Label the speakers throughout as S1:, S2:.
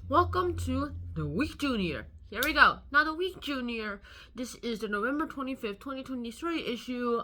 S1: Welcome to the Week Junior. Here we go. Now, the Week Junior, this is the November 25th, 2023 issue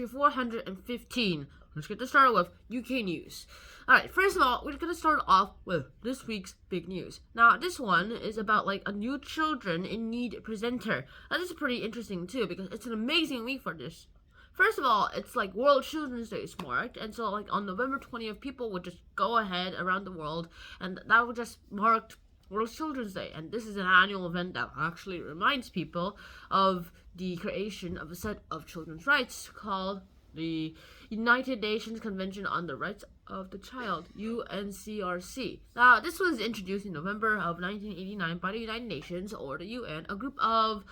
S1: 415. Let's get this started with UK news. Alright, first of all, we're going to start off with this week's big news. Now, this one is about like a new children in need presenter. Now, this is pretty interesting too because it's an amazing week for this. First of all, it's like World Children's Day is marked, and so like on November 20th, people would just go ahead around the world, and that would just mark World Children's Day. And this is an annual event that actually reminds people of the creation of a set of children's rights called the United Nations Convention on the Rights of the Child, UNCRC. Now, this was introduced in November of 1989 by the United Nations, or the UN, a group of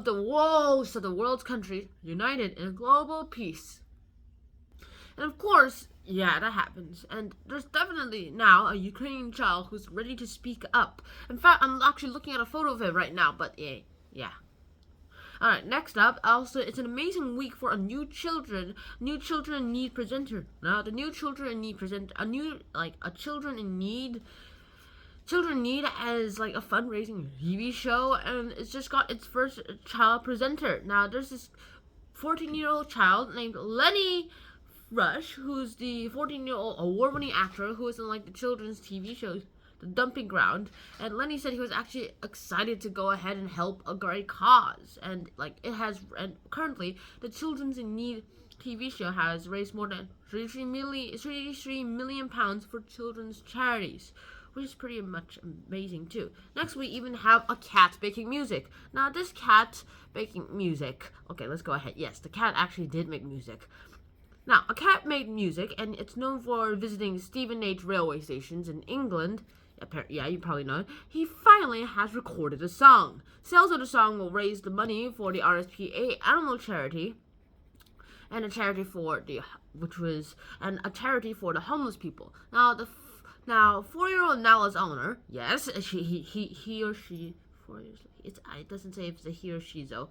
S1: the world's countries united in global peace. And of course, yeah, that happens. And there's definitely now a Ukrainian child who's ready to speak up. In fact, I'm actually looking at a photo of him right now, but yeah. Alright, next up, also, it's an amazing week for a new children in need presenter. Now, the new children in need presenter, Children in Need as like a fundraising TV show, and it's just got its first child presenter. Now, there's this 14-year-old child named Lenny Rush, who's the 14-year-old award-winning actor who is in like the children's TV shows, The Dumping Ground. And Lenny said he was actually excited to go ahead and help a great cause. And currently, the Children's in Need TV show has raised more than 33 million pounds for children's charities, which is pretty much amazing too. Next, we even have a cat making music. Now, this cat making music, okay, let's go ahead. Yes, the cat actually did make music. Now, a cat made music, and it's known for visiting Stevenage railway stations in England. Yeah, you probably know. He finally has recorded a song. Sales of the song will raise the money for the RSPA animal charity, and a charity for the homeless people. Now, 4-year-old Nala's owner, yes, he or she, 4 years. It doesn't say if it's a he or she though.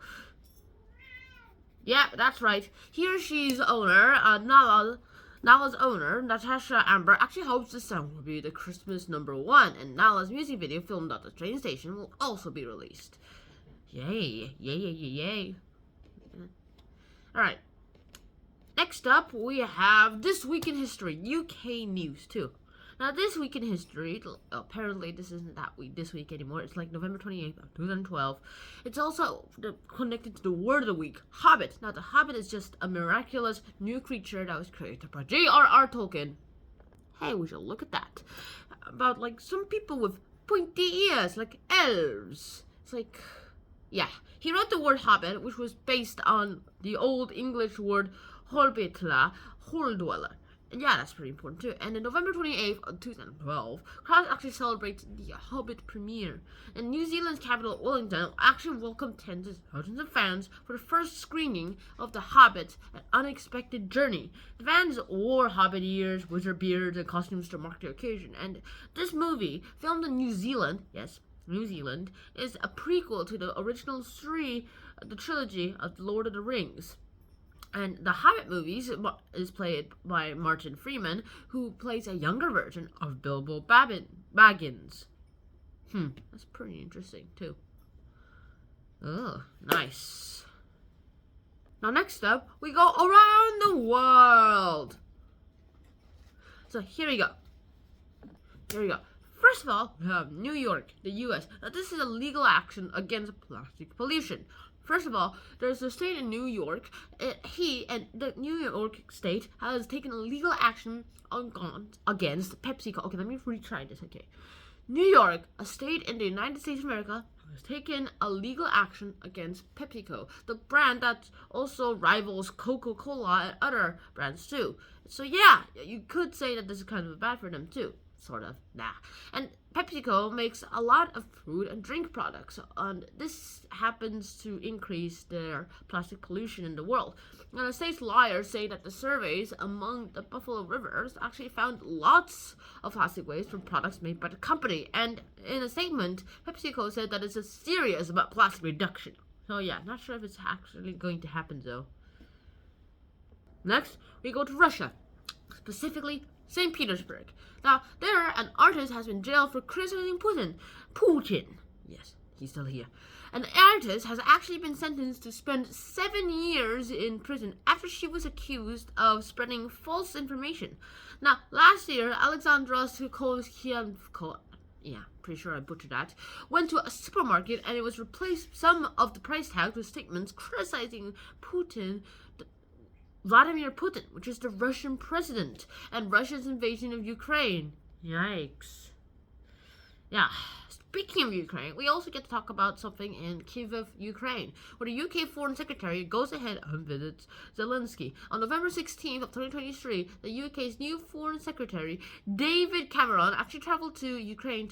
S1: Yeah, that's right. He or she's owner, Nala's owner, Natasha Amber, actually hopes the song will be the Christmas #1, and Nala's music video filmed at the train station will also be released. Yay. Alright. Next up, we have This Week in History, UK news too. Now, this week in history, apparently this isn't this week anymore. It's like November 28th, 2012. It's also connected to the word of the week, Hobbit. Now, the Hobbit is just a miraculous new creature that was created by J.R.R. Tolkien. Hey, we should look at that. About, like, some people with pointy ears, like elves. It's like, yeah. He wrote the word Hobbit, which was based on the Old English word Horbitla, hole dweller. And yeah, that's pretty important too. And on November 28th of 2012, crowds actually celebrate the Hobbit premiere. And New Zealand's capital, Wellington, actually welcomed tens of thousands of fans for the first screening of The Hobbit, An Unexpected Journey. The fans wore Hobbit ears, wizard beards, and costumes to mark the occasion. And this movie, filmed in New Zealand, yes, New Zealand, is a prequel to the original the trilogy of Lord of the Rings. And the Hobbit movies is played by Martin Freeman, who plays a younger version of Bilbo Baggins. That's pretty interesting, too. Oh, nice. Now, next up, we go around the world. So, here we go. First of all, we have New York, the U.S. Now, this is a legal action against plastic pollution. First of all, there's a state in New York. The New York state has taken a legal action against PepsiCo. Okay, let me retry this. Okay, New York, a state in the United States of America, has taken a legal action against PepsiCo, the brand that also rivals Coca-Cola and other brands too. So yeah, you could say that this is kind of bad for them too. Sort of, nah. And PepsiCo makes a lot of food and drink products, and this happens to increase their plastic pollution in the world. Now, the state's lawyers say that the surveys among the Buffalo Rivers actually found lots of plastic waste from products made by the company. And in a statement, PepsiCo said that it's serious about plastic reduction. So yeah, not sure if it's actually going to happen though. Next, we go to Russia, specifically St. Petersburg. Now, there, an artist has been jailed for criticizing Putin. Putin. Yes, he's still here. An artist has actually been sentenced to spend 7 years in prison after she was accused of spreading false information. Now, last year, Alexandra Sukovskienko, pretty sure I butchered that, went to a supermarket and it was replaced some of the price tags with statements criticizing Vladimir Putin, which is the Russian president, and Russia's invasion of Ukraine. Yikes. Yeah. Speaking of Ukraine, we also get to talk about something in Kyiv, Ukraine, where the UK Foreign Secretary goes ahead and visits Zelensky. On November 16th of 2023, the UK's new Foreign Secretary, David Cameron, actually traveled to Ukraine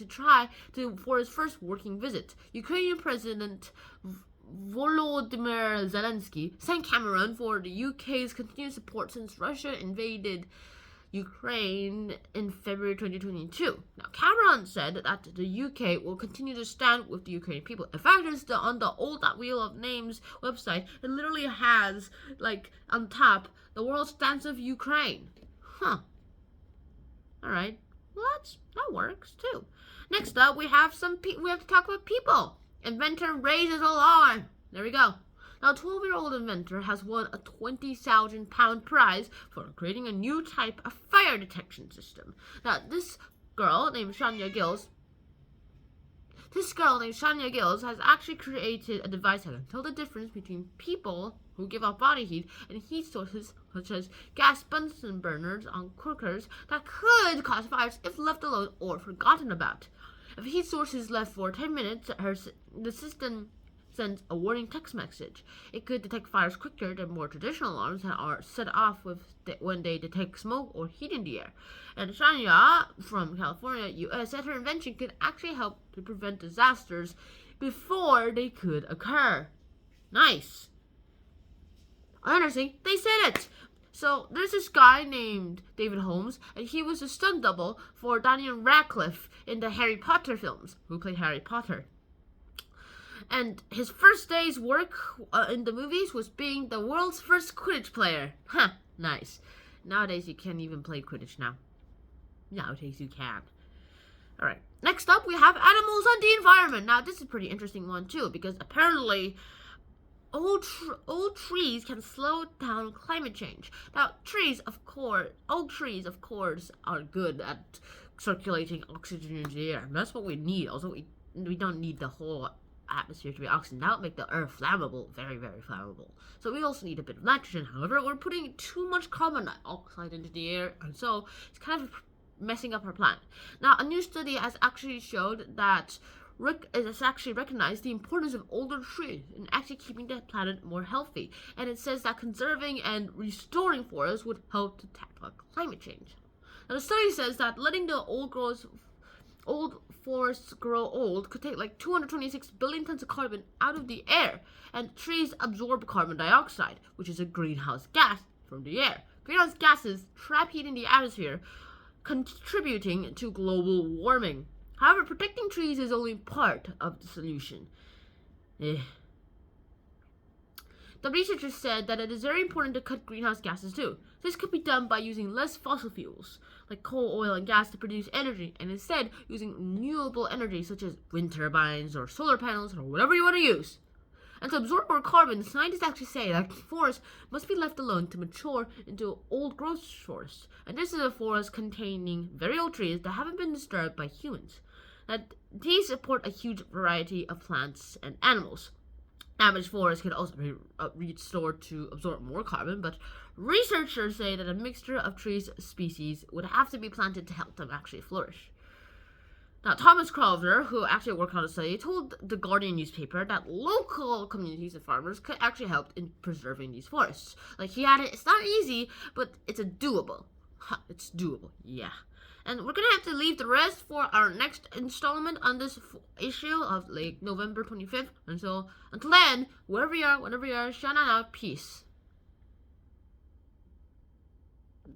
S1: for his first working visit. Ukrainian President Volodymyr Zelensky thanked Cameron for the UK's continued support since Russia invaded Ukraine in February 2022. Now, Cameron said that the UK will continue to stand with the Ukrainian people. In fact, on the old That Wheel of Names website, it literally has, on top, the world stands with Ukraine. Huh. Alright. Well, that works, too. Next up, we have to talk about people. Inventor raises alarm. There we go. Now, a 12-year-old inventor has won a £20,000 prize for creating a new type of fire detection system. Now, this girl named Shania Gills has actually created a device that can tell the difference between people who give off body heat and heat sources such as gas Bunsen burners on cookers that could cause fires if left alone or forgotten about. If a heat source is left for 10 minutes, the system sends a warning text message. It could detect fires quicker than more traditional alarms that are set off when they detect smoke or heat in the air. And Shania from California, US, said her invention could actually help to prevent disasters before they could occur. Nice. Interesting. They said it. So there's this guy named David Holmes, and he was a stunt double for Daniel Radcliffe in the Harry Potter films, who played Harry Potter. And his first day's work in the movies was being the world's first Quidditch player. Huh, nice. Nowadays you can't even play Quidditch now. Nowadays you can. Alright, next up we have animals and the environment. Now this is a pretty interesting one too, because apparently old trees can slow down climate change. Now old trees of course are good at circulating oxygen in the air. And that's what we need. Also, we don't need the whole atmosphere to be oxygen. That would make the earth flammable, very, very flammable. So we also need a bit of nitrogen. However, we're putting too much carbon dioxide into the air, and so it's kind of messing up our planet. Now, a new study has actually showed that it has actually recognized the importance of older trees in actually keeping the planet more healthy. And it says that conserving and restoring forests would help to tackle climate change. Now, the study says that letting the old forests grow old could take 226 billion tons of carbon out of the air, and trees absorb carbon dioxide, which is a greenhouse gas from the air. Greenhouse gases trap heat in the atmosphere, contributing to global warming. However, protecting trees is only part of the solution. The researchers said that it is very important to cut greenhouse gases too. This could be done by using less fossil fuels, like coal, oil, and gas to produce energy, and instead using renewable energy such as wind turbines or solar panels or whatever you want to use. And to absorb more carbon, scientists actually say that forests must be left alone to mature into old growth forests. And this is a forest containing very old trees that haven't been disturbed by humans. That these support a huge variety of plants and animals. Damaged forests can also be restored to absorb more carbon, but researchers say that a mixture of trees species would have to be planted to help them actually flourish. Now, Thomas Crowther, who actually worked on the study, told the Guardian newspaper that local communities and farmers could actually help in preserving these forests. It's not easy, but it's doable. It's doable, yeah. And we're going to have to leave the rest for our next installment on this issue of November 25th. And so, until then, wherever you are, whenever you are, shout out, peace.